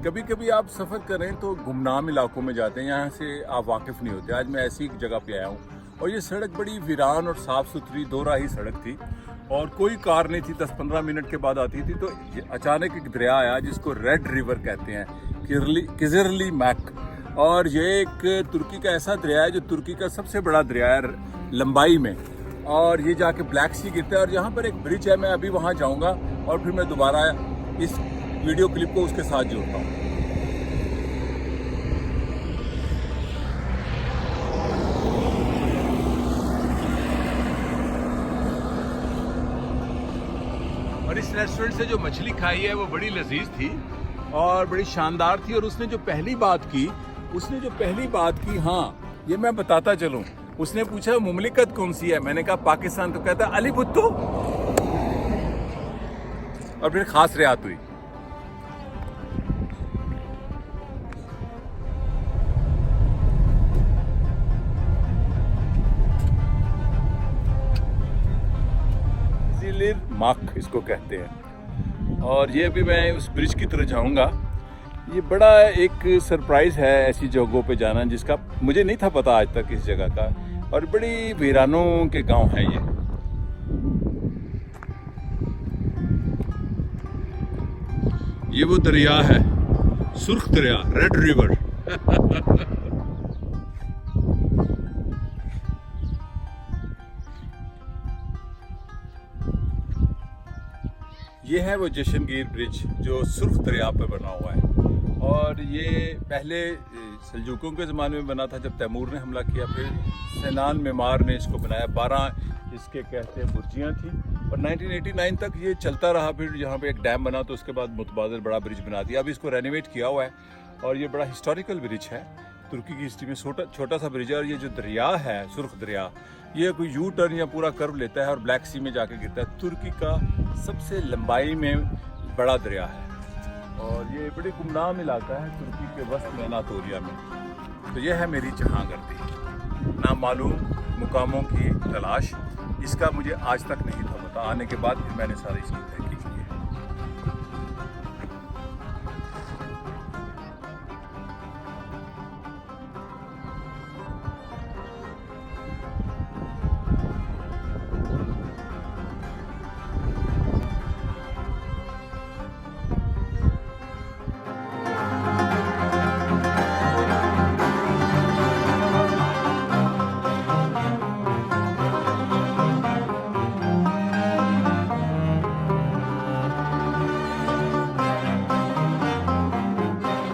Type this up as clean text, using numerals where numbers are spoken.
कभी कभी आप सफ़र करें तो गुमनाम इलाकों में जाते हैं, यहाँ से आप वाकिफ़ नहीं होते। आज मैं ऐसी एक जगह पे आया हूँ और ये सड़क बड़ी वीरान और साफ़ सुथरी दो राही सड़क थी और कोई कार नहीं थी। 10-15 मिनट के बाद आती थी तो अचानक एक दरिया आया जिसको रेड रिवर कहते हैं, किजरली मैक। और ये एक तुर्की का ऐसा दरिया है जो तुर्की का सबसे बड़ा दरिया है लंबाई में, और ये जाके ब्लैक सी गिरता है। और यहाँ पर एक ब्रिज है, मैं अभी वहाँ जाऊँगा और फिर मैं दोबारा इस वीडियो क्लिप को उसके साथ जोड़ता हूँ। और इस रेस्टोरेंट से जो मछली खाई है वो बड़ी लजीज थी और बड़ी शानदार थी। और उसने जो पहली बात की, हाँ ये मैं बताता चलूँ, उसने पूछा मुमलिकत कौन सी है, मैंने कहा पाकिस्तान। तो कहता अली भुट्टो, और फिर खास रियायत हुई। माक इसको कहते हैं। और ये अभी मैं उस ब्रिज की तरफ जाऊंगा। ये बड़ा एक सरप्राइज है ऐसी जगहों पे जाना जिसका मुझे नहीं था पता आज तक इस जगह का, और बड़ी वीरानों के गांव है ये वो दरिया है, सुर्ख दरिया, रेड रिवर। ये है वो जशनगीर ब्रिज जो सुर्ख दरिया पे बना हुआ है। और ये पहले सल्जूकों के ज़माने में बना था जब तैमूर ने हमला किया, फिर सेनान मेमार ने इसको बनाया। 12 इसके कहते हैं बुर्जियाँ थी और 1989 तक ये चलता रहा। फिर यहाँ पे एक डैम बना तो उसके बाद मुतबादिल बड़ा ब्रिज बना दिया। अब इसको रेनोवेट किया हुआ है और ये बड़ा हिस्टोरिकल ब्रिज है, तुर्की की हिस्ट्री में छोटा सा ब्रिज है। और ये जो दरिया है सुर्ख दरिया, ये कोई यू टर्न या पूरा कर्व लेता है और ब्लैक सी में जाके गिरता है। तुर्की का सबसे लंबाई में बड़ा दरिया है और ये बड़ी गुमनाम इलाका है तुर्की के वस्त में, अनातोलिया में। तो ये है मेरी जहांगर्दी, नामालूम मुकामों की तलाश। इसका मुझे आज तक नहीं था पता, आने के बाद फिर मैंने सारी इसकी